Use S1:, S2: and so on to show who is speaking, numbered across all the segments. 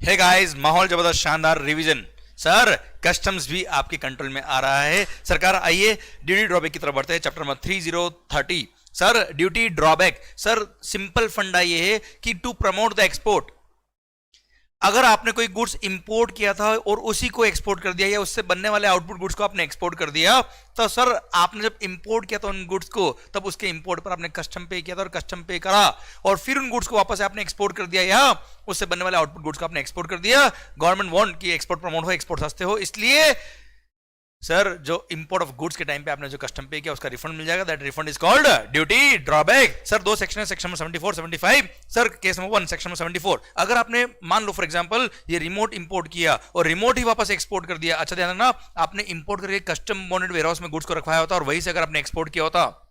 S1: Hey guys, माहौल जबरदस्त, शानदार रिवीजन। सर कस्टम्स भी आपके कंट्रोल में आ रहा है। सरकार आइए ड्यूटी ड्रॉबैक की तरफ बढ़ते हैं। Chapter number 3030। Sir duty drawback, sir simple फंडा ये है कि टू प्रमोट द एक्सपोर्ट, अगर आपने कोई गुड्स इंपोर्ट किया था और उसी को एक्सपोर्ट कर दिया या उससे बनने वाले आउटपुट गुड्स को आपने एक्सपोर्ट कर दिया, तो सर आपने जब इंपोर्ट किया था उन गुड्स को, तब उसके इंपोर्ट पर आपने कस्टम पे किया था और कस्टम पे करा, और फिर उन गुड्स को वापस आपने एक्सपोर्ट कर दिया या उससे बनने वाले आउटपुट गुड्स को आपने एक्सपोर्ट कर दिया। गवर्नमेंट वांट कि एक्सपोर्ट प्रमोट हो, एक्सपोर्ट सस्ते हो, इसलिए सर जो इंपोर्ट ऑफ गुड्स के टाइम पे आपने जो कस्टम पे किया उसका रिफंड मिल जाएगा। That refund is called duty drawback. Sir दो सेक्शन है, section 74 75। Sir case number 1 section 74, अगर आपने मान लो फॉर एग्जांपल ये रिमोट इंपोर्ट किया और रिमोट ही वापस एक्सपोर्ट कर दिया, अच्छा ध्यान रखना, आपने इंपोर्ट करके कस्टम बॉन्डेड वेयरहाउस में गुड्स को रखवाया होता और वहीं से अगर आपने एक्सपोर्ट किया होता,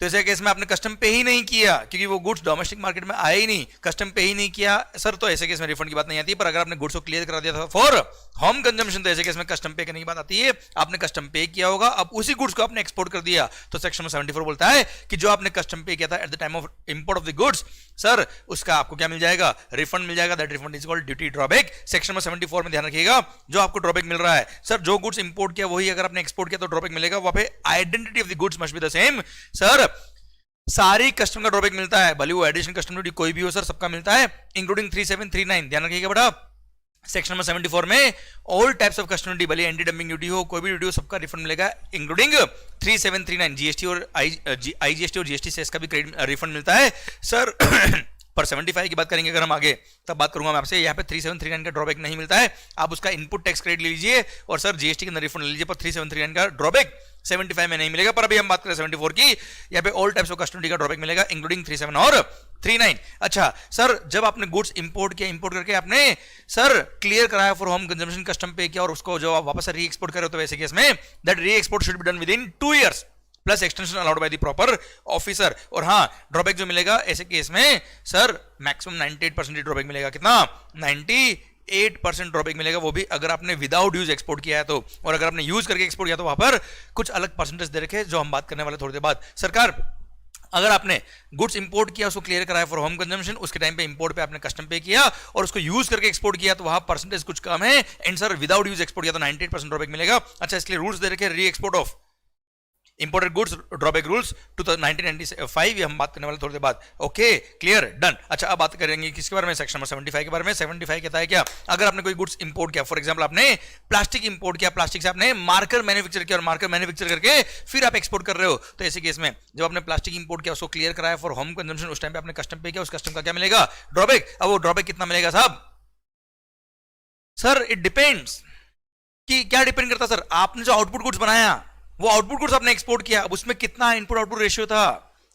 S1: तो ऐसे केस में आपने कस्टम पे ही नहीं किया क्योंकि वो गुड्स डोमेस्टिक मार्केट में आए ही नहीं, कस्टम पे ही नहीं किया सर, तो ऐसे केस में रिफंड की बात नहीं आती। पर अगर आपने गुड्स को क्लियर करा दिया था फॉर होम कंजम्पशन, तो ऐसे केस में कस्टम पे करने की बात आती है। आपने कस्टम पे किया होगा, अब उसी गुड्स को आपने एक्सपोर्ट कर दिया, तो सेक्शन 74 बोलता है कि जो आपने कस्टम पे किया था at the time of import of the goods, sir उसका आपको क्या मिल जाएगा, रिफंड मिल जाएगा। That refund is called duty drawback. Section number 74 में ध्यान रखिएगा, जो आपको ड्रॉबैक मिल रहा है, सर जो गुड्स इंपोर्ट किया वही अगर आपने एक्सपोर्ट किया तो ड्रॉबैक मिलेगा। वहां पे identity of the goods must be the same. Sir सारी कस्टम का ड्रॉबैक मिलता है, भले वो एडिशनल कस्टम ड्यूटी कोई भी हो सर, सबका मिलता है, इंक्लूडिंग 3739। ध्यान रखिएगा बेटा, सेक्शन नंबर 74 में all types of custom duty, भले एंटी डंपिंग ड्यूटी हो, कोई भी ड्यूटी हो, सबका रिफंड मिलेगा, इंक्लूडिंग 3739। जीएसटी और आईजीएसटी और जीएसटी सेस का भी क्रेडिट रिफंड मिलता है सर। पर 75 की बात करेंगे अगर हम आगे, तब बात करूंगा मैं आपसे। यहाँ पे 3739 का ड्रॉबैक नहीं मिलता है, आप उसका इनपुट टैक्स क्रेडिट ले लीजिए और सर जीएसटी के अंदर रिफंड ले लीजिए, पर 3739 का ड्रॉबैक 75 में नहीं मिलेगा। पर अभी हम बात करें 74 की, यहाँ पे all types of custom duty का ड्रॉबैक मिलेगा, इंक्लूडिंग 37 और 39। अच्छा सर, जब आपने गुड्स इंपोर्ट किया, इंपोर्ट करके आपने सर क्लियर कराया फॉर होम कंजम्पशन, कस्टम पे किया और उसको जो आप वापस री एक्सपोर्ट कर रहे हो, तो वैसे केस में दैट री export should be done with in 2 years plus extension allowed by the proper officer. और हाँ, ड्रॉबैक जो मिलेगा ऐसे केस में सर मैक्सिमम 98% ड्रॉबैक मिलेगा। कितना? 98% ड्रॉबैक मिलेगा, वो भी अगर आपने विदाउट यूज एक्सपोर्ट किया है तो, और अगर आपने यूज करके एक्सपोर्ट किया तो वहां पर कुछ अलग परसेंटेज दे रखे, जो हम बात करने वाले थोड़ी देर बाद। सरकार अगर आपने गुड्स इंपोर्ट किया, उसको क्लियर कराया फॉर होम कंजम्पशन, उसके टाइम पे इंपोर्ट पे आपने कस्टम पे किया और उसको यूज करके एक्सपोर्ट किया, तो वहां परसेंटेज कुछ कम है। And sir without use export किया तो 98% ड्रॉबैक मिलेगा। अच्छा, इसके लिए रूल्स दे रखे, री export of imported goods drawback rules 1995, ये हम बात करने वाले थोड़ी देर बाद। Okay clear, done. अच्छा, अब बात करेंगे किसके बारे में, सेक्शन नंबर 75 के बारे में। 75 कहता है क्या, अगर आपने कोई गुड्स इंपोर्ट किया, फॉर एग्जांपल आपने प्लास्टिक इंपोर्ट किया, प्लास्टिक से आपने मार्कर मैन्युफैक्चर किया और मार्कर मैन्युफैक्चर करके फिर आप एक्सपोर्ट कर रहे हो, तो ऐसे केस में जब आपने प्लास्टिक इंपोर्ट किया, उसको क्लियर कराया फॉर होम कंजम्पशन, उस टाइम पे आपने कस्टम पे किया, उस कस्टम का क्या मिलेगा, ड्रॉबैक। अब वो ड्रॉबैक कितना मिलेगा साहब? सर इट डिपेंड्स, कि क्या डिपेंड करता सर, आपने जो आउटपुट गुड्स बनाया, वो आउटपुट गुड्स आपने एक्सपोर्ट किया, अब उसमें कितना इनपुट आउटपुट रेशियो था,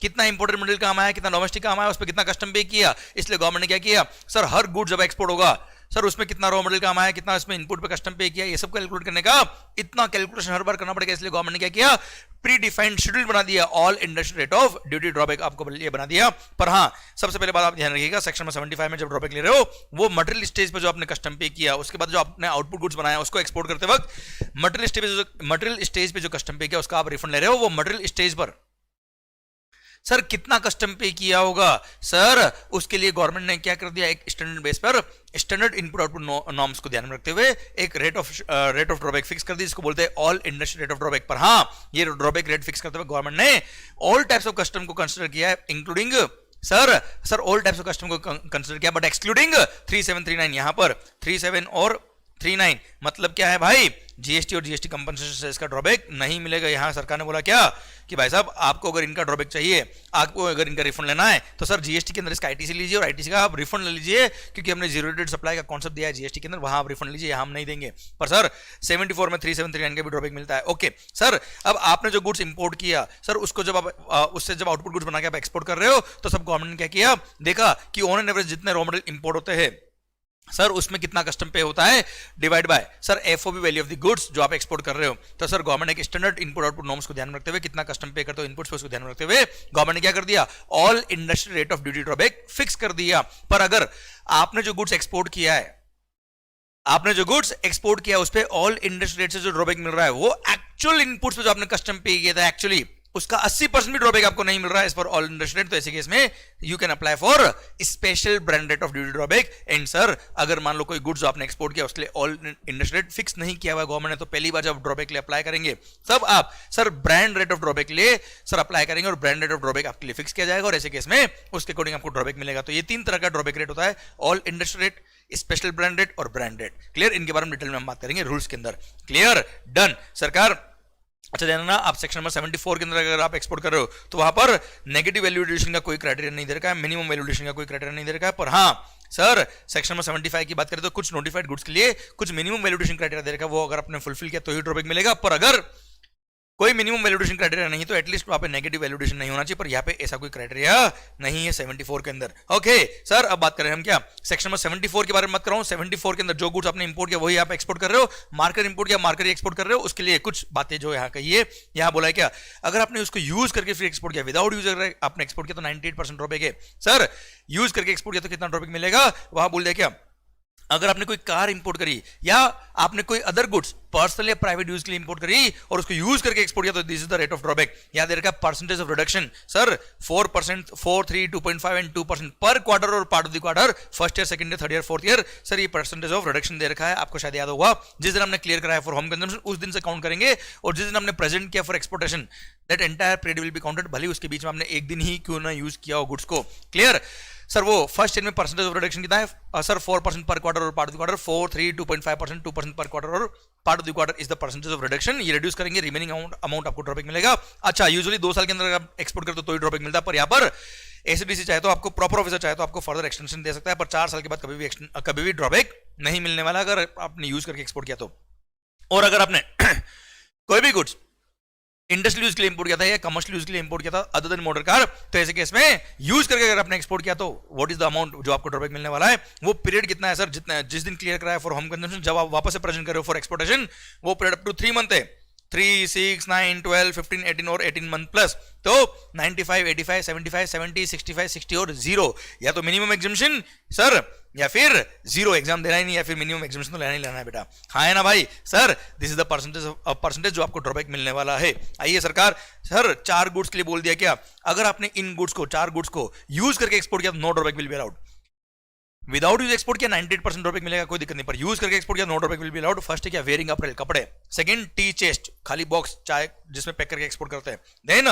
S1: कितना इंपोर्टेड मटेरियल काम आया, कितना डोमेस्टिक काम आया, उस पर कितना कस्टम पे किया। इसलिए गवर्नमेंट ने क्या किया सर, हर गुड जब एक्सपोर्ट होगा सर उसमें कितना रॉ मटेरियल काम आया, कितना इसमें इनपुट पे कस्टम पे किया, ये सब कैलकुलेट करने का इतना कैलकुलेशन हर बार करना पड़ेगा। इसलिए गवर्नमेंट ने क्या किया, प्री डिफाइंड शेड्यूल बना दिया, all industry rate of duty drawback आपको ये बना दिया। पर हाँ, सबसे पहले बात आप ध्यान रखिएगा, सेक्शन में 75 में जब ड्रॉबैक ले रहे हो, वो मटेरियल स्टेज पे जो आपने कस्टम पे किया, उसके बाद जो आपने आउटपुट गुड्स बनाया, उसको एक्सपोर्ट करते वक्त मटेरियल स्टेज पे जो कस्टम पे किया उसका आप रिफंड ले रहे हो, वो मटेरियल स्टेज पर सर कितना कस्टम पे किया होगा, सर उसके लिए गवर्नमेंट ने क्या कर दिया, एक स्टैंडर्ड बेस पर स्टैंडर्ड इनपुट आउटपुट नॉर्म्स को ध्यान में रखते हुए एक रेट ऑफ ड्रॉबैक फिक्स कर दी, जिसको बोलते हैं all industry rate of drawback. पर हाँ, ये ड्रॉबैक रेट फिक्स करते हुए गवर्नमेंट ने ऑल टाइप्स ऑफ कस्टम को कंसिडर किया है, including sir all types of custom को कंसिडर किया, बट एक्सक्लूडिंग 3739। यहां पर 37 और 39 मतलब क्या है भाई, जीएसटी और जीएसटी कंपनसेशन से इसका ड्रॉबैक नहीं मिलेगा। यहां सरकार ने बोला क्या कि भाई साहब, आपको अगर इनका ड्रॉबैक चाहिए, आपको अगर इनका रिफंड लेना है, तो सर जीएसटी के अंदर इसका आईटीसी लीजिए और आईटीसी का आप रिफंड ले लीजिए, क्योंकि हमने जीरो रेटेड सप्लाई का कॉन्सेप्ट दिया है जीएसटी के अंदर, वहां आप रिफंड लीजिए, हम नहीं देंगे। पर सर 74 में 3739 का भी ड्रॉबैक मिलता है। ओके सर, अब आपने जो गुड्स इंपोर्ट किया, सर उसको जब आप उससे जब आउटपुट गुड्स बना के आप एक्सपोर्ट कर रहे हो, तो सब गवर्नमेंट ने क्या किया, देखा कि ऑन एन एवरेज जितने रॉ मटेरियल इंपोर्ट होते हैं सर उसमें कितना कस्टम पे होता है, divide by sir FOB value of the goods जो आप एक्सपोर्ट कर रहे हो। तो सर गवर्नमेंट एक स्टैंडर्ड इनपुट आउटपुट नॉर्म्स को ध्यान में रखते हुए, कितना कस्टम पे करते हो इनपुट्स पे, उसको ध्यान में रखते हुए गवर्नमेंट ने क्या कर दिया, all industry rate of duty drawback fix कर दिया। पर अगर आपने जो गुड्स एक्सपोर्ट किया है, आपने जो गुड्स एक्सपोर्ट किया उस पर ऑल इंडस्ट्री रेट से जो ड्रॉबैक मिल रहा है, वो एक्चुअल इनपुट्स पे जो आपने कस्टम पे किया था, एक्चुअली उसका 80% भी ड्रॉबैक आपको नहीं मिल रहा है इस पर ऑल इंडस्ट्री रेट, तो ऐसे केस में you can apply for special brand rate of duty drawback. And sir अगर मान लो कोई गुड्स आपने एक्सपोर्ट किया उसके लिए ऑल इंडस्ट्री रेट फिक्स नहीं किया हुआ गवर्नमेंट ने, तो पहली बार जब ड्रॉबैक लिए अप्लाई करेंगे तब आप sir brand rate of drawback लिए सर अप्लाई करेंगे और ब्रांड रेट ऑफ ड्रॉबैक आपके लिए फिक्स किया जाएगा और ऐसे केस में उसके अकॉर्डिंग आपको ड्रॉबैक मिलेगा। तो ये 3 तरह का ड्रॉबैक रेट होता है, all industry rate, special brand rate और ब्रांड रेट। क्लियर, इनके बारे में डिटेल में हम बात करेंगे रूल्स के अंदर। क्लियर, डन सरकार। अच्छा ध्यान रखना, आप सेक्शन नंबर 74 के अंदर अगर आप एक्सपोर्ट कर रहे हो तो वहां पर नेगेटिव वैल्यूएशन का कोई क्राइटेरिया नहीं दे रखा है, मिनिमम वैल्यूएशन का कोई क्राइटेरिया नहीं दे रखा है। पर हाँ सर सेक्शन नंबर 75 की बात करें तो कुछ नोटिफाइड गुड्स के लिए कुछ मिनिमम वैल्यूएशन क्राइटेरिया दे रखा है, वो अगर आपने फुलफिल किया तो ही ड्रॉबैक मिलेगा। पर अगर कोई मिनिमम वैल्यूएशन क्राइटेरिया नहीं तो एटलीस्ट वहां पे नेगेटिव वैल्यूएशन नहीं होना चाहिए, पर यहाँ पे ऐसा कोई क्राइटेरिया नहीं है 74 के अंदर। ओके सर, अब बात करें हम क्या सेक्शन नंबर 74 के बारे में बात कर रहा हूँ। 74 के अंदर जो गुड्स आपने इंपोर्ट किया वही आप एक्सपोर्ट कर रहे हो, मार्कर इंपोर्ट किया मार्कर एक्सपोर्ट कर रहे हो, उसके लिए कुछ बातें जो यहाँ कही है, यहाँ बोला है क्या, अगर आपने उसको यूज करके फिर एक्सपोर्ट किया, विदाउट यूज अगर आपने एक्सपोर्ट किया तो 98% ड्रॉबैक है। सर यूज करके एक्सपोर्ट किया तो कितना ड्रॉबैक मिलेगा, वहां बोल दिया क्या, अगर आपने कोई कार इंपोर्ट करी या आपने कोई अदर गुड्स पर्सनल या प्राइवेट यूज के लिए इंपोर्ट करी और उसको यूज करके एक्सपोर्ट किया तो this is the rate of drawback. याद रखा percentage of reduction sir 4%, 4, 3, 2.5 and 2% पर क्वार्टर और part of the quarter, first year, second year, third year, fourth year. Sir ये परसेंटेज ऑफ रिडक्शन दे रखा है, आपको शायद याद होगा जिस दिन हमने क्लियर कराया फॉर होम कंजम्पशन उस दिन से काउंट करेंगे, और जिस दिन हमने प्रेजेंट किया for exportation that entire period will be counted, भले उसके बीच में हमने एक दिन ही क्यों ना यूज किया हो गुड्स को। क्लियर सर, वो फर्स्ट ईयर में परसेंटेज ऑफ रिडक्शन कितना है सर 4% पर क्वार्टर और पार्ट ऑफ द क्वार्टर, 4, 3, 2.5%, 2% पर क्वार्टर और part of the quarter is the percentage of reduction. ये रिड्यूस करेंगे, रिमेनिंग अमाउंट आपको ड्रॉबैक मिलेगा। अच्छा यूजुअली 2 साल के अंदर आप एक्सपोर्ट करते तो ही ड्रॉबैक मिलता है, पर यहाँ पर एसीडीसी चाहे तो आपको, प्रॉपर ऑफिसर चाहे तो आपको फर्दर एक्सटेंशन दे सकता है, पर 4 साल के बाद कभी भी ड्रॉबैक नहीं मिलने वाला अगर आपने यूज करके एक्सपोर्ट किया तो। और अगर आपने कोई भी गुड्स इंडस्ट्रियल यूज के लिए इंपोर्ट किया था या कमर्शियल यूज के लिए इंपोर्ट किया था अदर देन मोटर कार, तो ऐसे केस में यूज करके अगर आपने एक्सपोर्ट किया तो व्हाट इज द अमाउंट जो आपको ड्रॉबैक मिलने वाला है, वो पीरियड कितना है सर, जितना जिस दिन क्लियर कराया फॉर होम कंजम्पशन, जब आप वापस से प्रेजेंट कर रहे हो फॉर एक्सपोर्टेशन, वो पीरियड अप टू 3 मंथ है, 3, 6, 9, 12, 15, 18 और 18 मंथ प्लस। तो 95, 85, 75, 70, 65, 60 और 0, या तो मिनिमम एग्जामिशन सर या फिर 0 एग्जाम देना ही नहीं, या फिर मिनिमम एग्जामिशन तो लेना ही लेना है बेटा। हाँ है ना भाई sir, this is the percentage जो आपको ड्रॉबैक मिलने वाला है। आइए सरकार, सर 4 गुड्स के लिए बोल दिया क्या, अगर आपने इन गुड्स को 4 गुड्स को यूज करके एक्सपोर्ट किया तो no drawback will be allowed. Without use export किया 98% ड्रॉबैक मिलेगा, कोई दिक्कत नहीं, पर यूज करके एक्सपोर्ट किया no drawback will be allowed. First है क्या, वेयरिंग अपरेल कपड़े, सेकंड टी चेस्ट खाली बॉक्स चाय जिसमें पैक करके एक्सपोर्ट करते हैं, then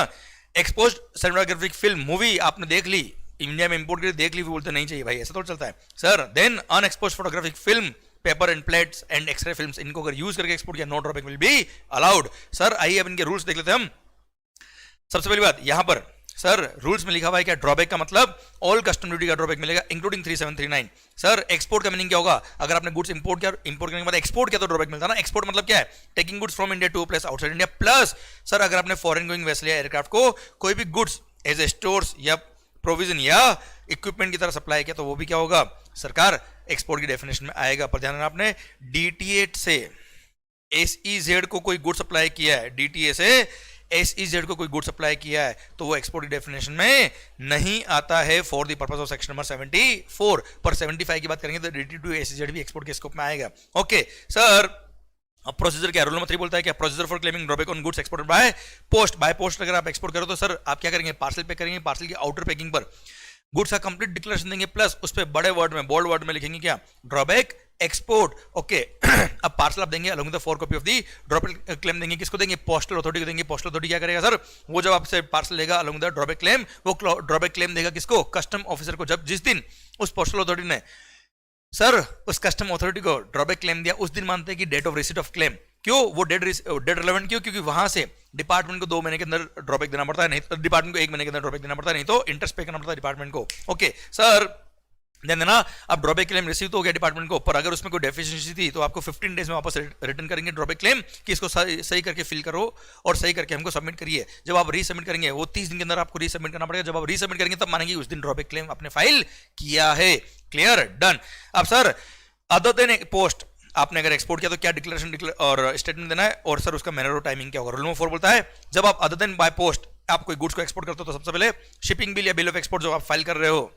S1: exposed cinematographic film movie आपने देख ली इंडिया में इंपोर्ट करके देख ली, बोलते नहीं चाहिए भाई, ऐसा तो चलता है sir. Then unexposed photographic film, paper and plates and x ray films, इनको अगर यूज करके एक्सपोर्ट किया no drawback will be allowed. Sir आइए अब इनके रूल्स देख लेते हैं हम। सबसे पहली बात यहां पर सर रूल्स में लिखा हुआ है क्या, ड्रॉबैक का मतलब ऑल कस्टम ड्यूटी का ड्रॉबैक मिलेगा इंक्लूडिंग 3739। सर एक्सपोर्ट का मीनिंग क्या होगा, अगर आपने गुड्स इंपोर्ट किया, इंपोर्ट करने के बाद एक्सपोर्ट किया तो ड्रॉबैक मिलता है ना। एक्सपोर्ट मतलब क्या है, taking goods from India to place outside India, plus sir अगर आपने फॉरेन गोइंग वेसल या एयरक्राफ्ट को कोई भी गुड्स एज ए स्टोर्स या प्रोविजन या इक्विपमेंट की तरह सप्लाई किया तो वो भी क्या होगा सरकार, एक्सपोर्ट की डेफिनेशन में आएगा। पर ध्यान रखना आपने DTA से SEZ को कोई गुड सप्लाई किया है, DTA से SEZ को कोई गुड सप्लाई किया है तो वो एक्सपोर्ट की डेफिनेशन में नहीं आता है for the purpose of section number 74। पर 75 की बात करेंगे तो DT टू SEZ भी एक्सपोर्ट के स्कोप में आएगा। ओके सर, अब प्रोसीजर क्या, रूल नंबर 3 बोलता है क्या, procedure for claiming drawback on goods exported by post. Bye post अगर आप एक्सपोर्ट करो तो सर आप क्या करेंगे, पार्सल पे करेंगे, पार्सल की आउटर पैकिंग पर गुड्स का कंप्लीट डिक्लेरेशन देंगे, प्लस उस पर बड़े वर्ड में बोल्ड वर्ड में लिखेंगे क्या, ड्रॉबैक एक्सपोर्ट। ओके अब पार्सल आप देंगे along the 4 copy of the drawback claim देंगे, किसको देंगे, पोस्टल अथॉरिटी को देंगे। पोस्टल अथॉरिटी क्या करेगा सर, वो जब आपसे पार्सल लेगा अलॉन्ग द ड्रॉबैक क्लेम, वो ड्रॉबैक क्लेम देगा किसको, कस्टम ऑफिसर को। जब जिस दिन उस पोस्टल अथॉरिटी ने सर उस कस्टम अथॉरिटी को ड्रॉबैक क्लेम दिया उस दिन मानते हैं कि date of receipt of claim. क्यों वो डेट रिलेवेंट क्यों, क्योंकि वहां से डिपार्टमेंट को 2 महीने के अंदर ड्रॉबैक देना पड़ता है, नहीं तो डिपार्टमेंट को 1 महीने के अंदर ड्रॉबैक देना पड़ता है, नहीं तो इंटरेस्ट पे करना पड़ता है डिपार्टमेंट को। ओके सर ध्यान देना, अब ड्रॉबैक क्लेम रिसीव तो हो गया डिपार्टमेंट को, पर अगर उसमें कोई डेफिशिएंसी थी तो आपको 15 डेज में वापस रिटर्न करेंगे ड्रॉबैक क्लेम कि इसको सही करके फिल करो और सही करके हमको सबमिट करिए। जब आप रीसबमिट करेंगे वो 30 दिन के अंदर आपको रीसबमिट करना पड़ेगा। जब आप रीसबमिट करेंगे तब मानेंगे उस दिन ड्रॉबैक क्लेम आपने फाइल किया है। Clear, done. अब सर अदर देन पोस्ट आपने अगर एक्सपोर्ट किया तो क्या डिक्लेरेशन और स्टेटमेंट देना है, और सर उसका मैनर और टाइमिंग क्या होगा। रूल नंबर 4 बोलता है जब आप अदर देन बाय पोस्ट आप कोई गुड्स को एक्सपोर्ट करते हो तो सबसे पहले शिपिंग बिल या बिल ऑफ एक्सपोर्ट जो आप फाइल कर रहे हो,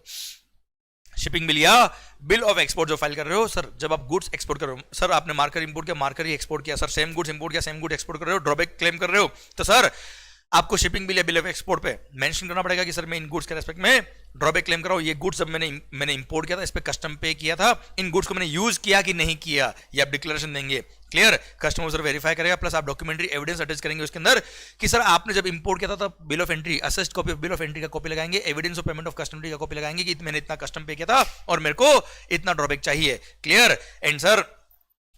S1: शिपिंग बिल या बिल ऑफ एक्सपोर्ट जो फाइल कर रहे हो, सर जब आप गुड्स एक्सपोर्ट कर रहे हो, सर आपने मार्कर इंपोर्ट किया, मार्कर ही एक्सपोर्ट किया, सर सेम गुड्स इंपोर्ट किया, सेम गुड एक्सपोर्ट कर रहे हो, ड्रॉबैक क्लेम कर रहे हो, तो सर आपको शिपिंग बिल या बिल ऑफ एक्सपोर्ट पे मेंशन करना पड़ेगा कि सर मैं इन गुड्स के रेस्पेक्ट में ड्रॉबैक क्लेम कर रहा हूं, ये गुड्स अब मैंने इंपोर्ट किया था, इस पे कस्टम पे किया था, इन गुड्स को मैंने यूज किया कि नहीं किया, ये आप डिक्लेरेशन देंगे। क्लियर, कस्टमर सर वेरीफाई करेगा, प्लस आप डॉक्यूमेंट्री एविडेंस अटैच करेंगे उसके अंदर कि सर आपने जब इंपोर्ट किया था तब bill of entry, assessed copy of bill of entry का कॉपी लगाएंगे, evidence of payment of custom duty का कॉपी लगाएंगे कि मैंने इतना कस्टम पे किया था और मेरे को इतना ड्रॉबैक चाहिए। Clear, and sir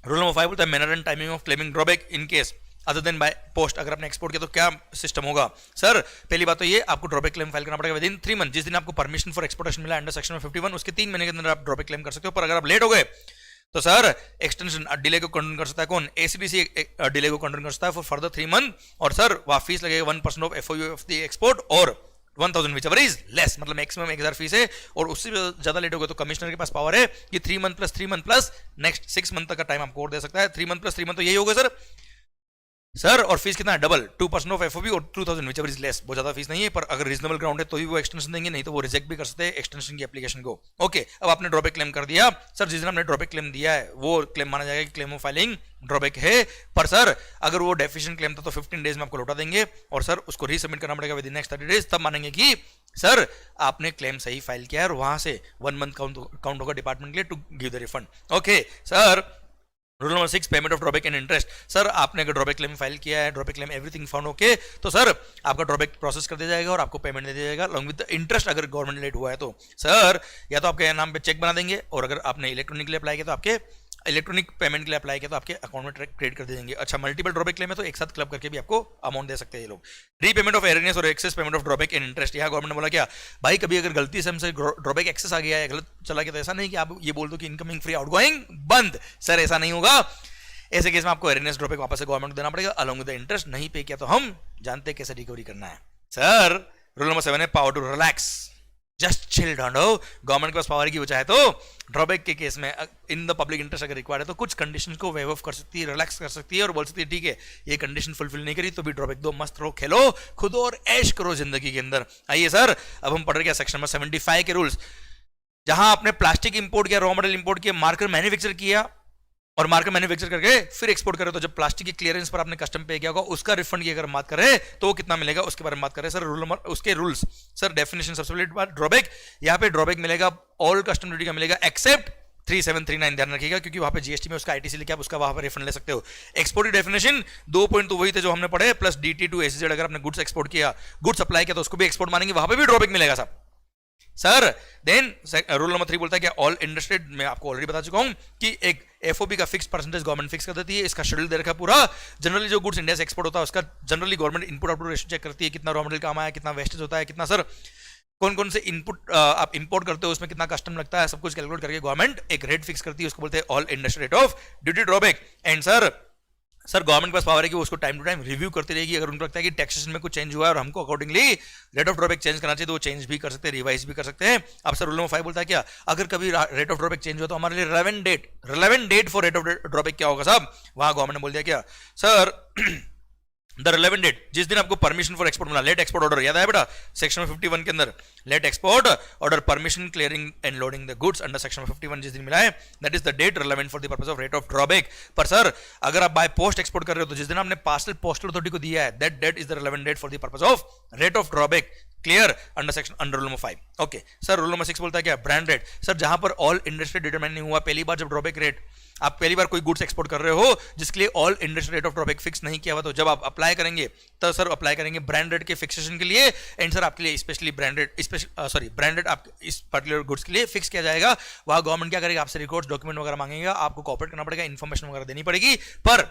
S1: rule number 5 बोलता है manner and timing of claiming drawback in case other than by post. अगर आपने एक्सपोर्ट किया तो क्या सिस्टम होगा? सर पहली बात तो ये, आपको ड्रॉबैक क्लेम फाइल करना पड़ेगा विद इन 3 मंथ। जिस दिन आपको परमिशन फॉर एक्सपोर्टेशन मिला अंडर सेक्शन 51, उसके 3 महीने के अंदर आप ड्रॉबैक क्लेम कर सकते हो। पर अगर आप लेट हो गए तो सर एक्सटेंशन डिले को कंटिन्यू कर सकता है कौन? एसीडीसी डिले को कंटिन्यू कर सकता है फॉर फर्दर 3 मंथ, और सर वहां फीस लगेगा 1% ऑफ एफओयू ऑफ द एक्सपोर्ट और 1000 whichever is less, मतलब मैक्सिमम 1000 फीस है। और उससे ज्यादा लेट हो गए तो कमिश्नर के पास पावर है कि 3 मंथ प्लस नेक्स्ट 6 मंथ तक का टाइम आपको और दे सकता है। 3 मंथ प्लस 3 मंथ तो यही होगा सर। और फीस कितना है? डबल, 2% ऑफ एफओबी और 2000 whichever is less। बहुत ज्यादा फीस नहीं है, पर अगर रीजनेबल ग्राउंड है तो ही वो एक्सटेंशन देंगे, नहीं तो वो रिजेक्ट भी कर सकते हैं एक्सटेंशन की एप्लीकेशन को। ओके, अब आपने ड्रॉबैक क्लेम कर दिया सर, जिस दिन आपने ड्रॉबैक क्लेम दिया है वो क्लेम माना जाएगा कि क्लेम ऑफ फाइलिंग ड्रॉबैक है। पर सर अगर वो डेफिशिएंट क्लेम था तो 15 डेज में आपको लौटा देंगे, और सर उसको रीसबमिट करना पड़ेगा विद इन नेक्स्ट 30 डेज, तब मानेंगे कि सर आपने क्लेम सही फाइल किया है, और वहां से 1 मंथ काउंट होगा डिपार्टमेंट के लिए to give the refund. Okay sir, rule number 6 payment of drawback and interest. Sir आपने अगर ड्रॉबैक क्लेम फाइल किया है, drawback claim everything found okay, तो सर आपका ड्रॉबैक प्रोसेस कर दिया जाएगा और आपको पेमेंट दे दिया जाएगा अलॉन्ग विद द इंटरेस्ट। अगर गवर्नमेंट लेट हुआ है तो सर या तो आपके नाम पे चेक बना देंगे, और अगर आपने इलेक्ट्रॉनिकली अप्लाई किया तो आपके इलेक्ट्रॉनिक पेमेंट के लिए अप्लाई किया तो आपके अकाउंट में क्रेडिट कर देंगे। अच्छा, मल्टीपल ड्रॉबैक क्लेम है तो एक साथ क्लब करके भी आपको अमाउंट दे सकते हैं ये लोग। रीपेमेंट ऑफ एरियर्स और excess payment of drawback and interest. यहाँ गवर्नमेंट ने बोला क्या भाई, कभी अगर गलती से हमसे ड्रॉबैक एक्सेस आ गया है, गलत चला गया, तो ऐसा नहीं कि आप ये बोल दो कि इनकमिंग फ्री आउटगोइंग बंद। सर ऐसा नहीं होगा, ऐसे केस में आपको एरियर्स ड्रॉबैक वापस से गवर्नमेंट को देना पड़ेगा अलॉन्ग विद द इंटरेस्ट। नहीं पे किया तो हम जानते हैं कैसे रिकवरी करना है। सर रूल नंबर 7 है power to relax, just chill down. Government के पास पावर की बचाए तो ड्रॉबैक के केस में इन द पब्लिक इंटरेस्ट अगर रिक्वायर्ड है तो कुछ कंडीशंस को वेव ऑफ कर सकती है, रिलैक्स कर सकती है, और बोल सकती है ठीक है ये कंडीशन फुलफिल नहीं करी तो भी ड्रॉबैक दो, मस्त रहो, खेलो खुद और ऐश करो जिंदगी के अंदर। आइए सर, अब हम पढ़ रहे हैं सेक्शन नंबर 75 के रूल्स। जहां आपने प्लास्टिक इंपोर्ट किया, रॉ मटेरियल इंपोर्ट किया, मार्कर मैन्युफैक्चर किया और मार्कर मैन्युफैक्चर करके फिर एक्सपोर्ट करें, तो जब प्लास्टिक की क्लियरेंस पर आपने कस्टम पे किया होगा उसका रिफंड की अगर बात करें तो कितना मिलेगा उसके बारे में बात करें। सर रूल नंबर उसके रूल्स, सर डेफिनेशन सबसे पहले बात ड्रॉबैक। यहाँ पे ड्रॉबैक मिलेगा ऑल कस्टम ड्यूटी का मिलेगा एक्सेप्ट 3739, ध्यान रखिएगा क्योंकि वहां पे जीएसटी में उसका आईटीसी लेके आप उसका वहां पर रिफंड ले सकते हो। एक्सपोर्ट की डेफिनेशन 2 पॉइंट तो वही थे जो हमने पढ़े, प्लस डीटी टू एसजेड। अगर आपने गुड्स एक्सपोर्ट किया, गुड्स अप्लाई किया तो उसको भी एक्सपोर्ट मानेंगे, वहां पे भी ड्रॉबैक मिलेगा साहब। सर देन रूल नंबर 3 बोलता है कि ऑल इंडस्ट्रेड, मैं आपको ऑलरेडी बता चुका हूं कि एक एफओबी का फिक्स परसेंटेज गवर्नमेंट फिक्स कर देती है, इसका शेड्यूल दे रखा है पूरा। जनरली जो गुड्स इंडिया से एक्सपोर्ट होता है उसका generally government input output ratio check करती है, कितना रॉ मटेरियल काम आया, कितना वेस्टेज होता है, कितना सर कौन कौन से इनपुट आप इंपोर्ट करते हो उसमें कितना कस्टम लगता है, सब कुछ कैलकुलेट करके गवर्नमेंट एक रेट फिक्स करती है, उसको बोलते हैं all industry rate of duty drawback. And sir government के पास पावर है कि वो उसको टाइम टू टाइम रिव्यू करती रहेगी। अगर उनको लगता है कि टैक्सेशन में कुछ चेंज हुआ है और हमको accordingly rate of drawback change करना चाहिए तो वो चेंज भी कर सकते हैं, रिवाइज भी कर सकते हैं। अब सर रूल नंबर 5 बोलता है क्या, अगर कभी रेट ऑफ ड्रॉबैक चेंज हुआ तो हमारे लिए relevant date for rate of drawback क्या होगा साहब? वहां गवर्नमेंट ने बोल दिया क्या सर, द रिलेवेंट डेट, जिस दिन आपको परमिशन फॉर एक्सपोर्ट मिला, लेट एक्सपोर्ट ऑर्डर याद है बेटा सेक्शन 51 के अंदर, let export order permission clearing and loading the goods under section 51 जिस दिन मिला है, that is the date relevant for the purpose of rate of drawback. पर सर अगर आप बाय पोस्ट एक्सपोर्ट कर रहे हो तो जिस दिन आपने पार्सल पोस्टल अथॉरिटी को दिया है, that date is the relevant date for the purpose of rate of drawback. Clear under rule number 5। Okay sir rule number 6 बोलता है क्या, ब्रांड रेट। सर जहां पर ऑल इंडस्ट्री डिटरमाइन नहीं हुआ, पहली बार जब ड्रॉबैक रेट, आप पहली बार कोई गुड्स एक्सपोर्ट कर रहे हो जिसके लिए all industry rate of drawback fix नहीं किया हुआ, तो जब आप अप्लाई करेंगे तो सर अप्लाई करेंगे ब्रांड रेट के फिक्सेशन के लिए। एंड सर आपके लिए स्पेशली ब्रांडेड आप इस पर्टिकुलर गुड्स के लिए फिक्स किया जाएगा। वहां गवर्नमेंट क्या करेगा, आपसे रिकॉर्ड्स डॉक्यूमेंट वगैरह मांगेगा, आपको कॉपरेट करना पड़ेगा, इन्फॉर्मेशन वगैरह देनी पड़ेगी। पर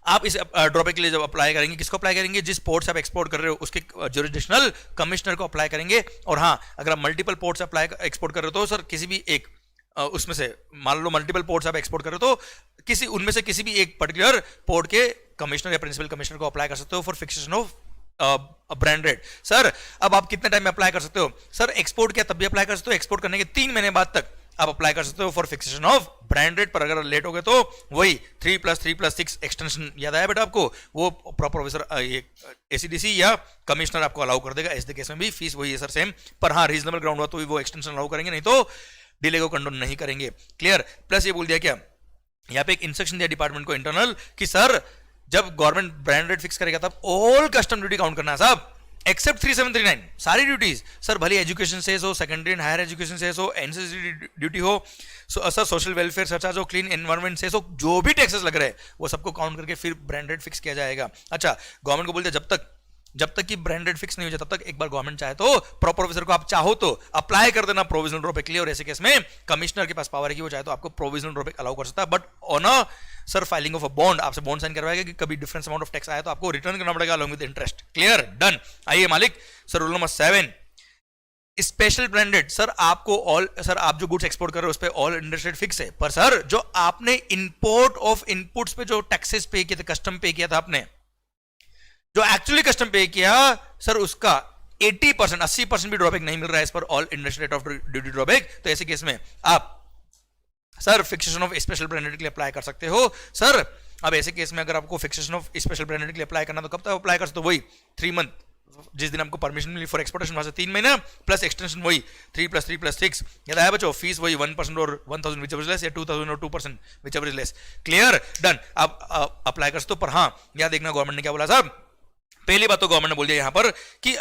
S1: आप इस ड्रॉबैक के लिए जब अप्लाई करेंगे, किसको अप्लाई करेंगे, जिस पोर्ट से आप एक्सपोर्ट कर रहे हो उसके जुरिसडिक्शनल कमिश्नर को अप्लाई करेंगे। और हाँ, अगर आप मल्टीपल पोर्ट से अप्लाई एक्सपोर्ट कर रहे हो तो सर किसी भी एक उसमें से, मान लो मल्टीपल पोर्ट्स आप एक्सपोर्ट कर रहे हो तो किसी उनमें से किसी भी एक पर्टिकुलर पोर्ट के कमिश्नर या प्रिंसिपल कमिश्नर को अप्लाई कर सकते हो for fixation of brand rate. Sir अब आप कितने टाइम में अप्लाई कर सकते हो, सर एक्सपोर्ट किया तब भी अप्लाई कर सकते हो, एक्सपोर्ट करने के 3 महीने बाद तक आप अप्लाई कर सकते हो for fixation of brand rate. पर अगर लेट हो गए तो वही 3+3+6 एक्सटेंशन याद आया बेटा आपको, वो प्रॉपर ऑफिसर एसीडीसी या कमिश्नर आपको अलाउ कर देगा। ऐसे केस में भी फीस वही है सर सेम, पर हाँ रीजनेबल ग्राउंड हुआ तो वो एक्सटेंशन अलाउ करेंगे, नहीं तो डिले को कंडोन नहीं करेंगे। क्लियर। प्लस ये बोल दिया क्या, यहाँ पे एक इंस्ट्रक्शन दिया डिपार्टमेंट को इंटरनल कि सर जब गवर्नमेंट ब्रांड रेट फिक्स करेगा तब ऑल कस्टम ड्यूटी काउंट करना है साहब, एक्सेप्ट 3739 सारी ड्यूटीज सर, भले एजुकेशन से हो, सेकेंडरी एंड हायर एजुकेशन से हो, एनसीसी ड्यूटी हो, सर सोशल वेलफेयर सरचार्ज हो, क्लीन एनवायरमेंट से हो, जो भी टैक्सेस लग रहे हैं वो सबको काउंट करके फिर ब्रांड रेट फिक्स किया जाएगा। अच्छा, गवर्नमेंट को बोलते हैं जब तक कि ब्रांड रेट फिक्स नहीं हो जाता तब तक एक बार गवर्नमेंट चाहे तो प्रॉपर ऑफिसर को आप चाहो तो अप्लाई कर देना प्रोविजनल ड्रॉबैक के लिए, और ऐसे केस में कमिश्नर के पास पावर है कि वो चाहे तो आपको प्रोविजनल ड्रॉबैक अलाउ कर सकता है, but on a sir filing of a bond, आपसे बॉन्ड साइन करवाएगा कि कभी डिफरेंस अमाउंट ऑफ टैक्स आया तो आपको रिटर्न करना पड़ेगा along with interest. Clear, done. आइए मालिक sir, rule number 7, special branded. Sir आपको आप जो गुड्स एक्सपोर्ट कर रहे हो उस पे ऑल इंडस्ट्री रेट फिक्स है, पर सर जो आपने इंपोर्ट ऑफ इनपुट्स पे जो टैक्सेस पे किए थे, कस्टम पे किया था आपने, जो एक्चुअली कस्टम पे किया सर, उसका 80% 80% भी ड्रॉबैक नहीं मिल रहा है इस पर all industry rate of duty drawback. तो ऐसे केस में आप sir fixation of special branded के लिए अप्लाई कर सकते हो सर। अब ऐसे केस में अगर आपको फिक्सेशन ऑफ स्पेशल ब्रांडेड के लिए अप्लाई करना तो कब तक अप्लाई कर सकते हो? वही 3 मंथ, जिस दिन आपको परमिशन मिली फॉर एक्सपोर्टेशन वहां से 3 महीना प्लस एक्सटेंशन वही 3 + 3 + 6, याद आया बच्चों? फीस वही 1% और 1000 विच एवर इज लेस, या 2000 और 2% which ever is less. Clear, done. आप अप्लाई कर सकते हो, पर हाँ याद देखना गवर्नमेंट ने क्या बोला साहब, पहली बात तो गवर्नमेंट ने बोल दिया यहां पर कि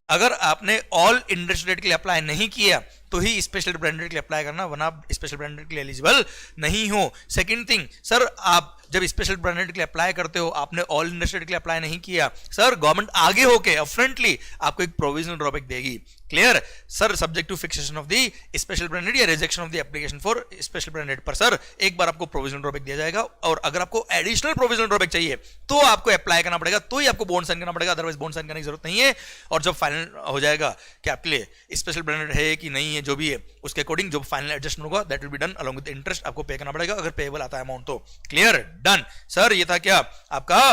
S1: अगर आपने ऑल इंडस्ट्री रेट के लिए अप्लाई नहीं किया तो ही स्पेशल ब्रांडेड के लिए अप्लाई करना, वरना आप स्पेशल ब्रांडेड के लिए एलिजिबल नहीं हो। सेकंड थिंग सर, आप जब स्पेशल ब्रांडेड के लिए अप्लाई करते हो, आपने ऑल इंडस्ट्री रेट के लिए अप्लाई नहीं किया सर, गवर्नमेंट आगे होके अपफ्रंटली आपको एक प्रोविजनल ड्रॉबैक देगी। Clear sir, subject to fixation of the special branded या rejection of the application for special branded पर सर एक बार आपको प्रोविजनल ड्रॉबैक दिया जाएगा, और अगर आपको एडिशनल प्रोविजनल ड्रॉबैक चाहिए तो आपको अप्लाई करना पड़ेगा, तो ही आपको बॉन्ड साइन करना पड़ेगा, अदरवाइज बॉन्ड साइन करने की जरूरत नहीं है। और जब फाइनल हो जाएगा कि आपके लिए स्पेशल ब्रांडेड है कि नहीं है, जो भी है उसके अकॉर्डिंग जो फाइनल एडजस्टमेंट होगा that will be done along with interest, आपको पे करना पड़ेगा अगर पेएबल आता है अमाउंट तो। Clear, done sir. ये था क्या आपका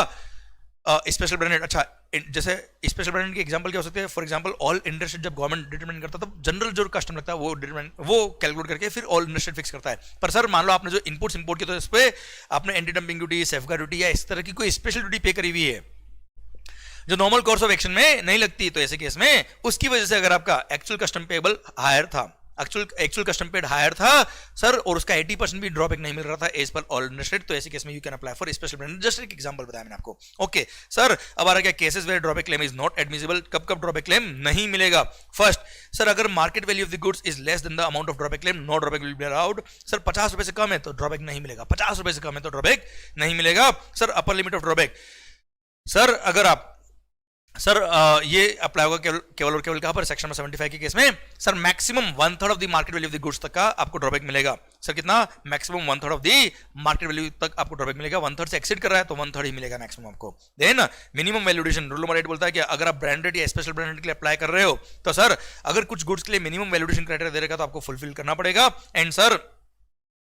S1: स्पेशल ब्रांडेड। अच्छा, जैसे स्पेशल ब्रांडेड की एग्जांपल क्या हो सकते हैं? फॉर एग्जांपल ऑल इंडस्ट्री जब गवर्नमेंट डिटरमाइन करता है तो जनरल जो कस्टम लगता है वो कैलकुलेट करके फिर ऑल इंडस्ट्री फिक्स करता है। पर सर मान लो आपने जो इनपुट्स इंपोर्ट किए तो इस पे आपने anti dumping duty, safeguard duty या इस तरह की कोई स्पेशल ड्यूटी पे करी हुई है जो नॉर्मल कोर्स ऑफ एक्शन में नहीं लगती, तो ऐसे केस में उसकी वजह से अगर आपका एक्चुअल कस्टम पेबल हायर था, एक्चुअल कस्टम पेड हायर था सर, और उसका 80% भी ड्रॉबैक नहीं मिल रहा था एज पर ऑल इंडस्ट्री, तो ऐसे केस में you can apply for special branded. Just एक एग्जांपल बताया मैंने आपको। ओके सर, अब आ रहा क्या cases where drawback claim is not admissible. कब कब ड्रॉबैक क्लेम नहीं मिलेगा? फर्स्ट सर, अगर market value of the goods is less than the amount of drawback claim, no drawback will be allowed. Sir 50 रुपए से कम है तो ड्रॉबैक नहीं मिलेगा, 50 रुपए से कम है तो ड्रॉबैक नहीं मिलेगा। Sir upper limit of drawback, sir अगर आप ये अप्लाई होगा केवल और केवल कहां पर? सेक्शन 75 के केस में sir maximum 1/3 of the market value of the goods तक का आपको ड्रॉबैक मिलेगा। सर कितना? Maximum 1/3 of the market value तक आपको ड्रॉबैक मिलेगा। 1/3 से एक्सीड कर रहा है तो 1/3 ही मिलेगा मैक्सिमम आपको। Then minimum valuation, rule number 8 बोलता है कि अगर आप ब्रांडेड या स्पेशल ब्रांडेड के लिए अप्लाई कर रहे हो तो सर अगर कुछ गुड्स के लिए मिनिमम वैल्यूडेशन क्राइटेरिया दे रहेगा तो आपको फुलफिल करना पड़ेगा। एंड सर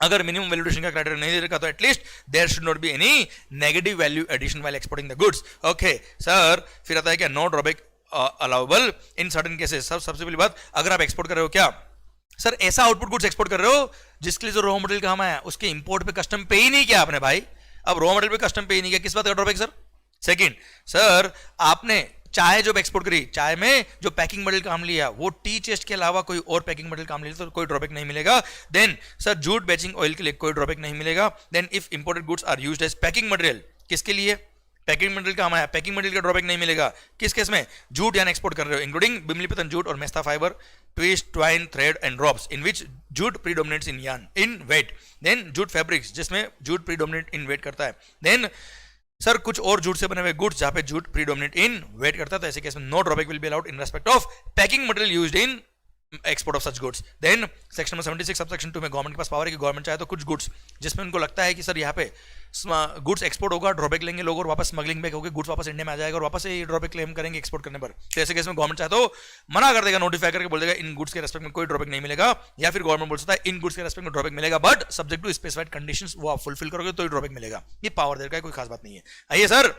S1: अगर मिनिमम वैल्यूडेशन का क्राइटेरिया नहीं दे रखा तो at least there should not be any negative value addition while exporting the goods. Okay sir, फिर आता है क्या? No drawback allowable in certain cases. सबसे पहली बात, अगर आप एक्सपोर्ट कर रहे हो क्या सर, ऐसा आउटपुट गुड्स एक्सपोर्ट कर रहे हो जिसके लिए जो रॉ मटेरियल काम आया उसके इंपोर्ट पे कस्टम पे ही नहीं किया आपने भाई। अब रॉ मटेरियल पे कस्टम पे ही नहीं किया, किस बात का ड्रॉबैक सर? सेकंड सर, आपने चाय जो एक्सपोर्ट करी, चाय में जो पैकिंग मटेरियल काम लिया वो टी चेस्ट के अलावा कोई और पैकिंग मटेरियल काम लिया तो कोई ड्रॉबैक नहीं मिलेगा। Then sir jute batching oil के लिए कोई ड्रॉबैक नहीं मिलेगा। Then if imported goods are used as packing material, किसके लिए? पैकिंग मटेरियल काम आया, पैकिंग मटेरियल का ड्रॉबैक नहीं मिलेगा। किस केस में? जूट यानी एक्सपोर्ट कर रहे हो इंक्लूडिंग बिमलीपतन जूट और mesta fibre, twist, twine, thread and drops in which jute predominates in yarn in weight. Then jute fabrics जिसमें जूट प्रीडोमिनेट इन वेट करता है। देन सर कुछ और जूट से बने हुए गुड्स जहां पे जूट प्रीडोमिनेट इन वेट करता है तो ऐसे केस में no drawback will be allowed in respect of packing material used in export of such goods. Then section 76 subsection 2 में गवर्नमेंट के पास पावर है कि गवर्नमेंट चाहे तो कुछ गुड्स जिसमें उनको लगता है कि सर यहाँ पे गुड्स एक्सपोर्ट होगा, ड्रॉबैक लेंगे लोग और वापस स्मगलिंग बैक होगी, गुड्स वापस इंडिया में आ जाएगा और वापस ये ड्रॉबैक क्लेम करेंगे एक्सपोर्ट करने पर, तो ऐसे केस में गवर्नमेंट चाहे तो मना कर देगा, नोटिफाई करके बोल देगा इन गुड्स के रेस्पेक्ट में कोई ड्रॉबैक नहीं मिलेगा। या फिर गवर्नमेंट बोल सकता है इन गुड्स के रेस्पेक्ट में ड्रॉबैक मिलेगा but subject to specified conditions, वो आप फुलफिल करोगे तो ही ड्रॉबैक मिलेगा। ये पावर देगा, कोई खास बात नहीं है। आइए सर,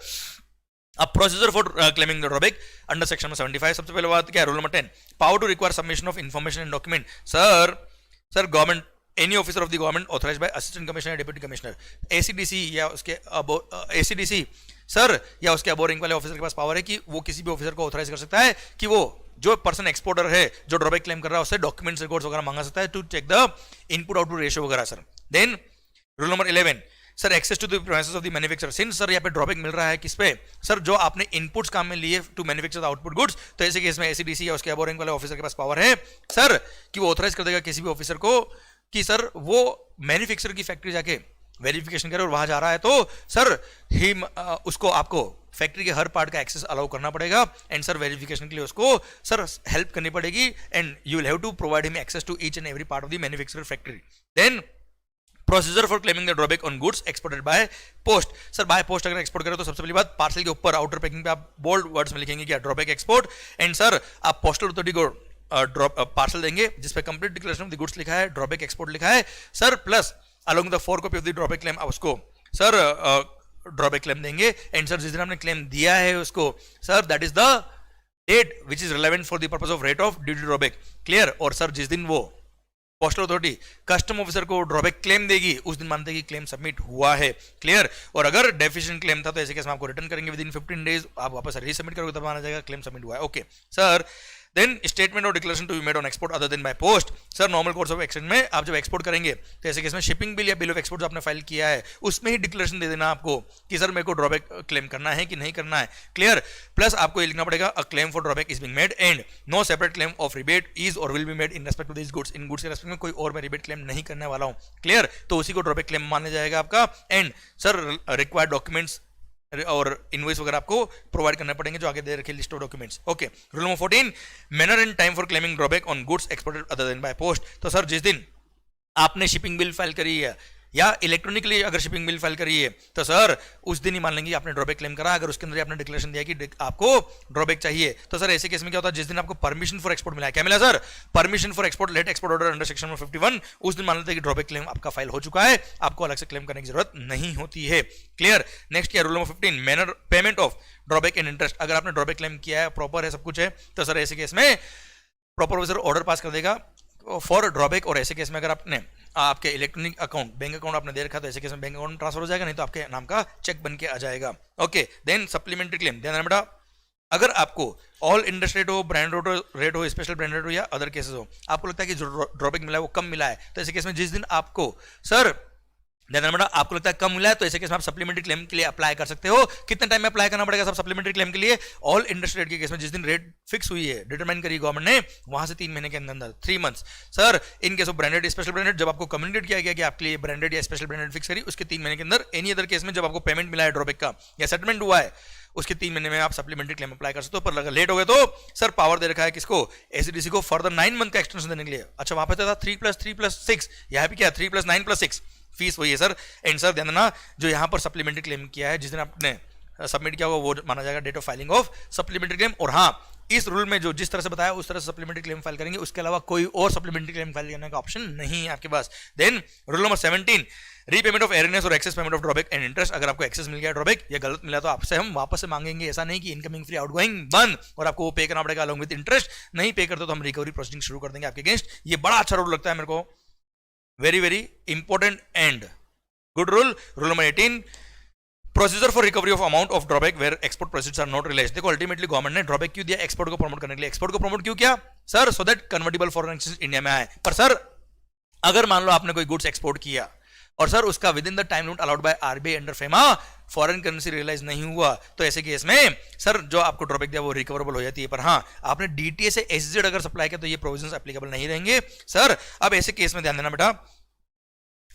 S1: अब procedure for claiming the drawback under section 75। सबसे पहले बात क्या? Rule number 10, power to require submission of information and document. Sir government any officer of the government authorised by assistant commissioner, deputy commissioner, ACDC या उसके AC DC sir या उसके above rank वाले officer के पास पावर है कि वो किसी भी ऑफिसर को ऑथराइज कर सकता है कि वो जो पर्सन एक्सपोर्टर है जो ड्रॉबैक क्लेम कर रहा है उससे डॉक्यूमेंट्स रिकॉर्ड्स वगैरह मांगा सकता है to check the input output ratio वगैरह sir. Then rule number 11, sir access to the premises of the manufacturer, since sir यहाँ पे ड्रॉबैक मिल रहा है किस पे, सर जो आपने इनपुट्स काम में लिए टू मैन्युफैक्चर आउटपुट गुड्स, तो ऐसे केस में एसीडीसी या उसके अबव रैंक वाले ऑफिसर के पास पावर है सर कि वो ऑथराइज कर देगा किसी भी ऑफिसर को कि सर वो मैन्युफैक्चरर की फैक्ट्री जाके वेरिफिकेशन करे और वहां जा रहा है तो सर ही उसको आपको फैक्ट्री के हर पार्ट का एक्सेस अलाउ करना पड़ेगा एंड सर वेरिफिकेशन के लिए उसको सर हेल्प करनी पड़ेगी and you will have to provide him access to each and every part of the manufacturer factory. Then procedure for claiming the drawback on goods exported by post, sir by post अगर export करें तो सबसे पहली बात parcel के ऊपर outer packing पे आप बोल्ड वर्ड्स में लिखेंगे क्या ड्रॉबैक एक्सपोर्ट एंड सर आप पोस्टल अथॉरिटी को पार्सल देंगे जिसपे complete declaration of the goods लिखा है, ड्रॉबैक एक्सपोर्ट लिखा है sir, plus along the 4 copy of the drawback claim आप उसको सर ड्रॉबैक क्लेम देंगे एंड सर जिस दिन आपने क्लेम दिया है उसको sir that is the date which is relevant for the purpose of rate of duty drawback, clear. और सर जिस दिन वो पोस्टल अथॉरिटी कस्टम ऑफिसर को ड्रॉबैक क्लेम देगी उस दिन मानते हैं कि क्लेम सबमिट हुआ है, क्लियर। और अगर डेफिशिएंट क्लेम था तो ऐसे केस में आपको रिटर्न करेंगे विद इन 15 डेज, आप वापस रीसबमिट करोगे तब माना जाएगा क्लेम सबमिट हुआ है, ओके सर। देन स्टेटमेंट और declaration to be made on export other than by post, sir normal course of action में आप जब एक्सपोर्ट करेंगे तो ऐसे केस में शिपिंग बिल या बिल ऑफ एक्सपोर्ट जो आपने फाइल किया है उसमें ही डिक्लेरेशन दे देना आपको कि सर मेरे को ड्रॉबैक क्लेम करना है कि नहीं करना है, क्लियर। प्लस आपको ये लिखना पड़ेगा a claim for drawback is being made and no separate claim of rebate is और will be made in respect to this goods, in goods के रेस्पेक्ट में कोई और मैं रिबेट क्लेम नहीं करने वाला हूं, क्लियर। तो उसी को ड्रॉबैक क्लेम माना जाएगा आपका एंड सर रिक्वायर्ड डॉक्यूमेंट्स और इनवॉइस वगैरह आपको प्रोवाइड करने पड़ेंगे जो आगे दे रखे list of documents, okay. Rule number 14 manner and time for claiming drawback on goods exported other than by post, तो सर जिस दिन आपने शिपिंग बिल फाइल करी है या इलेक्ट्रॉनिकली अगर शिपिंग बिल फाइल करी है तो सर उस दिन ही मान लेंगे आपने ड्रॉबैक क्लेम करा। अगर उसके अंदर आपने डिक्लेरेशन दिया कि आपको ड्रॉबैक चाहिए तो सर ऐसे केस में क्या होता है जिस दिन आपको परमिशन फॉर एक्सपोर्ट मिला है, क्या मिला sir, permission for export let export order under section 51, उस दिन मान लेते हैं कि ड्रॉबैक क्लेम आपका फाइल हो चुका है, आपको अलग से क्लेम करने की जरूरत नहीं होती है, क्लियर। नेक्स्ट क्या rule number 15 manner payment of drawback and interest, अगर आपने ड्रॉबैक क्लेम किया है प्रॉपर है सब कुछ है तो सर ऐसे केस में प्रॉपर ऑफिसर ऑर्डर पास कर देगा फॉर ड्रॉबैक। और ऐसे केस में अगर आपने आपके इलेक्ट्रॉनिक अकाउंट बैंक अकाउंट आपने दे रखा तो ऐसे केस में बैंक अकाउंट ट्रांसफर हो जाएगा, नहीं तो आपके नाम का चेक बन के आ जाएगा, ओके। देन सप्लीमेंट्री क्लेम, ध्यान बेटा अगर आपको ऑल इंडस्ट्री रेट हो, ब्रांड रेट हो, स्पेशल ब्रांड रेट हो या अदर केसेस हो, आपको लगता है कि जो ड्रॉबैक मिला है वो कम मिला है तो ऐसे केस में जिस दिन आपको सर आपको लगता है कम मिला है तो ऐसे केस में आप सप्लीमेंट्री क्लेम के लिए अप्लाई कर सकते हो। कितने टाइम में अप्लाई करना पड़ेगा सब सप्लीमेंट्री क्लेम के लिए, ऑल इंडस्ट्री रेट के केस में जिस दिन रेट फिक्स हुई है डिटरमाइन करी गवर्नमेंट ने वहां से 3 महीने के अंदर 3 months. Sir in case of branded special branded जब आपको कम्युनिकेट किया गया कि आपके लिए ब्रांडेड या स्पेशल ब्रांडेड फिक्स करी उसके 3 महीने के अंदर, एनी अदर केस में जब आपको पेमेंट मिला है ड्रॉबैक का या सेटलमेंट हुआ है उसके 3 महीने में आप सप्लीमेंट्री क्लेम अप्लाई कर सकते हो। पर अगर लेट हो गए तो सर पावर दे रखा है किसको, एसीडीसी को फर्दर 9 मंथ का एक्सटेंशन देने के लिए। अच्छा वहां पे था 3+3+6, यहाँ पे क्या 3+9+6 फीस वही है सर। एंड सर ध्यान देना जो यहाँ पर सप्लीमेंट्री क्लेम किया है जिस दिन आपने सबमिट किया होगा वो माना जाएगा date of filing of supplementary claim. और हाँ इस रूल में जो जिस तरह से बताया उस तरह से सप्लीमेंट्री क्लेम फाइल करेंगे, उसके अलावा कोई और सप्लीमेंट्री क्लेम फाइल करने का ऑप्शन नहीं है आपके पास। Then rule number 17 repayment of arrears और excess payment of drawback and interest, अगर आपको एक्सेस मिल गया ड्रॉबैक या गलत मिला तो आपसे हम वापस से मांगेंगे, ऐसा नहीं कि इनकमिंग फ्री आउटगोइंग बंद और आपको वो पे करना पड़ेगा अलॉन्ग विद इंटरेस्ट, नहीं पे करते तो हम रिकवरी प्रोसीडिंग शुरू कर देंगे आपके अगेंस्ट। ये बड़ा अच्छा रूल लगता है मेरे को, very very important and good rule. Rule number 18 procedure for recovery of amount of drawback where export proceeds are not realised. देखो अल्टीमेटली गवर्नमेंट ने ड्रॉबैक क्यों दिया, एक्सपोर्ट को प्रमोट करने के लिए। एक्सपोर्ट को प्रमोट क्यों किया sir, so that convertible foreign exchange India में आए। पर सर अगर मान लो आपने कोई गुड्स एक्सपोर्ट किया और सर उसका within the time limit allowed by RBI under FEMA foreign currency realise नहीं हुआ तो ऐसे केस में सर जो आपको ड्रॉबैक दिया वो रिकवरेबल हो जाती है। पर हाँ आपने डीटीए से एसजेड अगर सप्लाई किया तो ये प्रोविजंस एप्लीकेबल नहीं रहेंगे सर। अब ऐसे केस में ध्यान देना बेटा,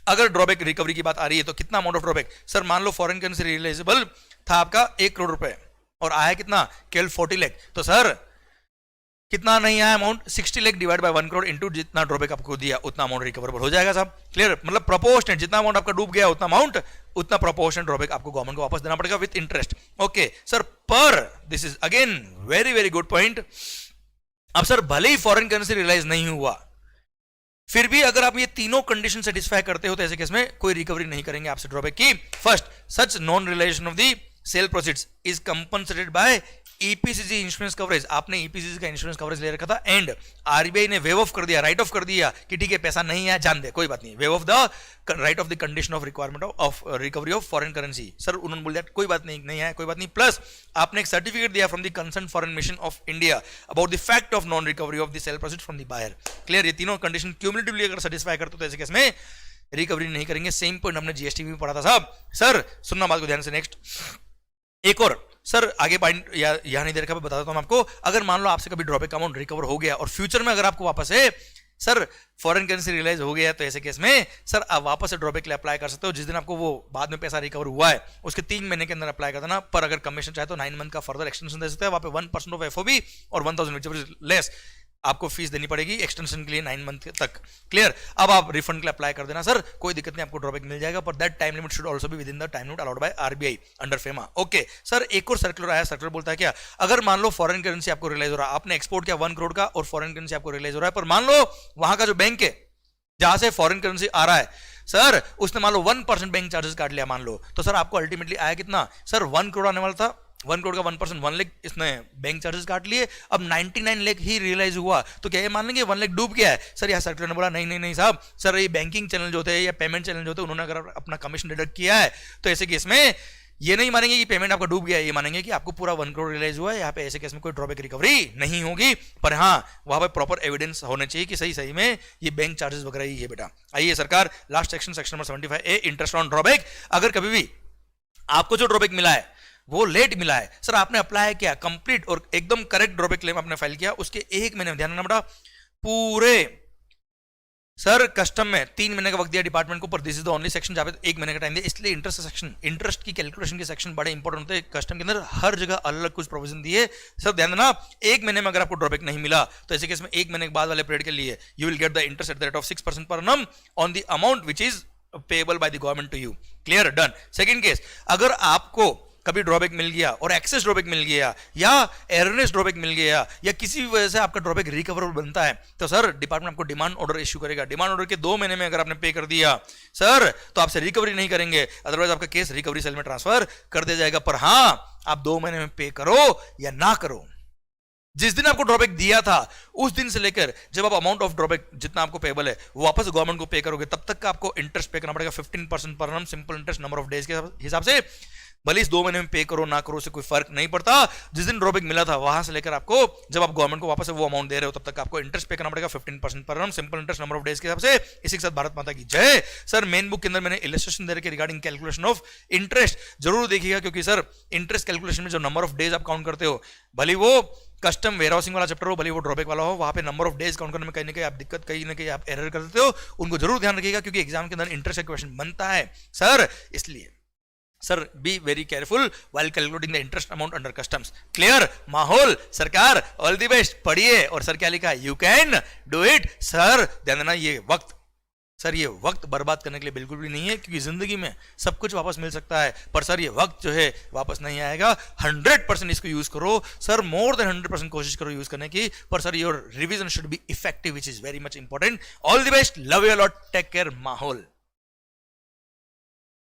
S1: अगर ड्रॉबैक रिकवरी की बात आ रही है तो कितना अमाउंट ऑफ ड्रॉबैक, सर मान लो फॉरेन करेंसी रियलाइजेबल था आपका 1 करोड़ रुपए और आया कितना केवल 40 लाख, तो सर कितना नहीं आया amount 60 lakh divide by 1 crore into जितना ड्रॉबैक आपको दिया उतना अमाउंट रिकवरेबल हो जाएगा साहब, क्लियर। मतलब प्रोपोर्शनेट जितना अमाउंट आपका डूब गया उतना अमाउंट उतना प्रोपोर्शनेट ड्रॉबैक आपको गवर्नमेंट को वापस देना पड़ेगा विद इंटरेस्ट, ओके सर। पर this is again very very good point. अब सर भले ही फॉरेन करेंसी रियलाइज नहीं हुआ फिर भी अगर आप ये तीनों कंडीशन सेटिस्फाई करते हो तो ऐसे केस में कोई रिकवरी नहीं करेंगे आपसे ड्रॉबैक की। First such non realisation of the sale proceeds is compensated by EPCC insurance coverage, आपने ईपीसीसी का इंश्योरेंस कवरेज ले रखा था एंड आरबीआई ने वेव ऑफ कर दिया, राइट ऑफ कर दिया कि ठीक है पैसा नहीं है जान दे कोई बात नहीं, wave of the right of the condition of requirement of recovery of foreign currency. Sir उन्होंने बोल दिया कोई बात नहीं है कोई बात नहीं, प्लस आपने एक सर्टिफिकेट दिया from the concern foreign mission of India about the fact of non recovery of the sale proceed from the buyer, clear. ये तीनों कंडीशन क्यूमुलेटिवली अगर सेटिस्फाई करते तो ऐसे केस में रिकवरी नहीं करेंगे। सेम पॉइंट हमने जीएसटी में पढ़ा था साहब। सर सुनना बात को ध्यान से। नेक्स्ट एक और सर आगे पॉइंट यहां नहीं दे रखा, बता देता हूं आपको। अगर मान लो आपसे कभी ड्रॉबैक अमाउंट रिकवर हो गया और फ्यूचर में अगर आपको वापस है सर फॉरेन करेंसी रियलाइज हो गया, तो ऐसे केस में सर आप वापस से ड्रॉबैक के लिए अप्लाई कर सकते हो। जिस दिन आपको वो बाद में पैसा रिकवर हुआ है उसके 3 महीने के अंदर अप्लाई कर देना। पर अगर कमीशन चाहे तो 9 मंथ का फर्दर एक्सटेंशन दे सकते हैं। वहां पे 1% ऑफ एफओबी और 1000 लेस आपको फीस देनी पड़ेगी एक्सटेंशन के लिए 9 मंथ तक। क्लियर। अब आप रिफंड के लिए अप्लाई कर देना सर, कोई दिक्कत नहीं, आपको ड्रॉबैक मिल जाएगा। पर that time limit should also be with in the time limit allowed by RBI under FEMA. Okay sir एक और सर्कुलर आया। सर्कुलर बोलता है क्या, अगर मान लो फॉरेन करेंसी आपको रियलाइज हो रहा है, आपने एक्सपोर्ट किया 1 करोड़ का और फॉरेन करेंसी आपको रियलाइज हो रहा है, पर मान लो वहां का जो बैंक है जहां से फॉरेन करेंसी आ रहा है सर उसने मान लो 1% बैंक चार्जेस काट लिया मान लो, तो सर आपको अल्टीमेटली आया कितना सर 1 करोड़ आने वाला था। 1 करोड़ का 1% 1 लाख इसने बैंक चार्जेस काट लिए। अब 99 लाख ही रियलाइज हुआ, तो क्या ये मान लेंगे 1 लाख डूब गया है? सर यहाँ सर्कुलर ने बोला नहीं नहीं नहीं साहब, सर ये बैंकिंग चैनल जो थे या पेमेंट चैनल जो थे उन्होंने अगर अपना कमीशन डिडक्ट किया है तो ऐसे केस में ये नहीं मानेंगे कि पेमेंट आपका डूब गया है, ये मानेंगे कि आपको पूरा 1 करोड़ रियलाइज हुआ है। यहाँ पे ऐसे केस में कोई ड्रॉबैक रिकवरी नहीं होगी। पर हाँ वहां पे प्रॉपर एविडेंस होने चाहिए कि सही सही में ये बैंक चार्जेस वगैरह ही है बेटा। आइए सरकार last section number 75A interest on drawback. अगर कभी भी आपको जो ड्रॉबैक मिला है वो लेट मिला है, सर आपने अप्लाई किया कंप्लीट और एकदम करेक्ट ड्रॉबैक क्लेम आपने फाइल किया, उसके 1 महीने में ध्यान रखना बेटा पूरे सर कस्टम में 3 महीने का वक्त दिया डिपार्टमेंट को, पर this is the only section जहां पे 1 महीने का टाइम दिया। इसलिए इंटरेस्ट सेक्शन, इंटरेस्ट की कैलकुलेशन के सेक्शन बड़े इंपॉर्टेंट होते हैं। कस्टम के अंदर हर जगह अलग अलग कुछ प्रोविजन दिए। सर ध्यान देना 1 महीने में अगर आपको ड्रॉबैक नहीं मिला तो ऐसे केस में 1 महीने के बाद वाले पीरियड के लिए you will get the interest at the rate of 6% per annum on the amount which is payable by the government to you. Clear done. Second case, अगर आपको कभी ड्रॉबैक मिल गया और एक्सेस ड्रॉबैक मिल गया या एरनेस ड्रॉबैक मिल गया या किसी भी वजह से आपका ड्रॉबैक रिकवरेबल बनता है, तो सर डिपार्टमेंट आपको डिमांड ऑर्डर इश्यू करेगा। डिमांड ऑर्डर के 2 महीने में अगर आपने पे कर दिया सर तो आपसे रिकवरी नहीं करेंगे, अदरवाइज आपका केस रिकवरी सेल में ट्रांसफर कर दिया जाएगा। पर हाँ आप 2 महीने में पे करो या ना करो, जिस दिन आपको ड्रॉबैक दिया था उस दिन से लेकर जब आप अमाउंट ऑफ ड्रॉबैक जितना आपको पेबल है वो वापस गवर्नमेंट को पे करोगे तब तक का आपको इंटरेस्ट पे करना पड़ेगा 15% पर annum simple interest number of days के हिसाब से। भले इस 2 महीने में पे करो ना करो से कोई फर्क नहीं पड़ता। जिस दिन ड्रॉबैक मिला था वहां से लेकर आपको जब आप गवर्नमेंट को वापस वो अमाउंट दे रहे हो तब तक आपको इंटरेस्ट पे करना पड़ेगा 15% पर annum simple interest number of days के हिसाब से। इसी के साथ भारत माता की जय। सर मेन बुक के अंदर मैंने इलस्ट्रेशन दे रखे रिगार्डिंग कैलकुलेशन ऑफ इंटरेस्ट, जरूर देखिएगा क्योंकि सर इंटरेस्ट कैलकुलेशन में जो नंबर ऑफ डेज आप काउंट करते हो, भले वो कस्टम वेयर हाउसिंग वाला चैप्टर हो भले वो ड्रॉबैक वाला हो, वहां पे नंबर ऑफ डेज काउंट करने में कहीं ना कहीं आप दिक्कत कहीं ना कहीं आप एरर कर देते हो, उनको जरूर ध्यान रखिएगा क्योंकि एग्जाम के अंदर इंटरेस्ट का क्वेश्चन बनता है सर। इसलिए sir be very careful while calculating the interest amount under customs. Clear. माहौल सरकार ऑल द बेस्ट। पढ़िए और सर क्या लिखा है, you can do it. Sir ध्यान देना ये वक्त, सर ये वक्त बर्बाद करने के लिए बिल्कुल भी नहीं है क्योंकि जिंदगी में सब कुछ वापस मिल सकता है, पर सर ये वक्त जो है वापस नहीं आएगा। 100% इसको यूज करो सर, मोर देन 100% कोशिश करो यूज करने की। पर sir your revision should be effective which is very much important. All the best, love you lot, take care, माहौल।